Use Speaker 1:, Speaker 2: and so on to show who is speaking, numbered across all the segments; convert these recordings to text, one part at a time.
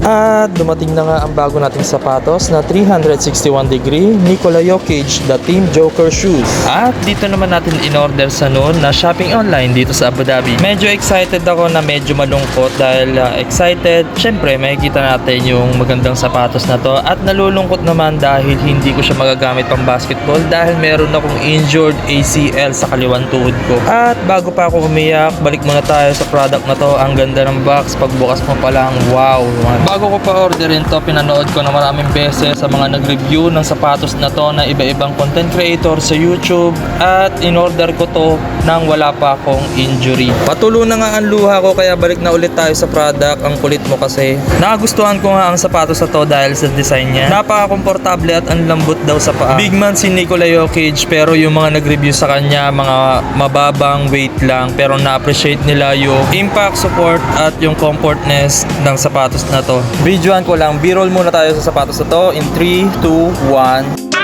Speaker 1: At dumating na nga ang bago nating sapatos na 361 degree Nikola Jokic The Team Joker Shoes. At dito naman natin in-order sa noon na shopping online dito sa Abu Dhabi. Medyo excited ako na medyo malungkot dahil excited. Syempre makikita natin yung magandang sapatos na to at nalulungkot naman dahil hindi ko siya magagamit pang basketball dahil meron akong injured ACL sa kaliwang tuhod ko. At bago pa ako umiyak, balik muna tayo sa product na to. Ang ganda ng box, pagbukas mo pa lang, wow. Bago ko pa orderin to, pinanood ko na maraming beses sa mga nag-review ng sapatos na to na iba-ibang content creator sa YouTube at in-order ko to nang wala pa akong injury. Patulo na nga ang luha ko kaya balik na ulit tayo sa product. Ang kulit mo kasi. Nakagustuhan ko nga ang sapatos na to dahil sa design niya. Napaka-komportable at ang lambot daw sa paa. Big man si Nikola Jokic pero yung mga nag-review sa kanya mga mababang weight lang pero na-appreciate nila yung impact, support at yung comfortness ng sapatos na to. Videoan ko lang, b-roll muna tayo sa sapatos na to in 3, 2, 1.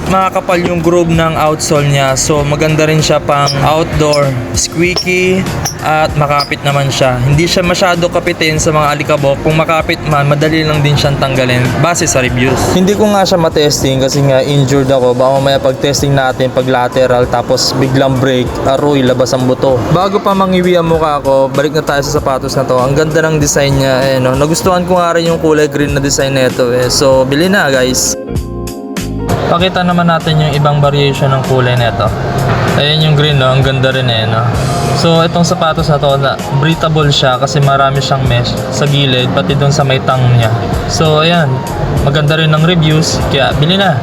Speaker 1: Makakapal yung groove ng outsole niya, so maganda rin siya pang outdoor, squeaky at makapit naman siya. Hindi siya masyado kapitin sa mga alikabok. Kung makapit man, madali lang din siyang tanggalin base sa reviews. Hindi ko nga siya matesting kasi nga injured ako. Baka mamaya pag-testing natin pag lateral tapos biglang break, aroy, labas ang buto. Bago pa mangiwi ang mukha ko, balik na tayo sa sapatos na to. Ang ganda ng design niya, no? Nagustuhan ko nga rin yung kulay green na design nito, so bili na guys. Pakita naman natin yung ibang variation ng kulay nito. Ayan yung green, no? Ang ganda rin no? So itong sapatos na to, breathable siya kasi marami siyang mesh sa gilid pati doon sa may tang niya. So ayan, maganda rin ng reviews kaya bili na.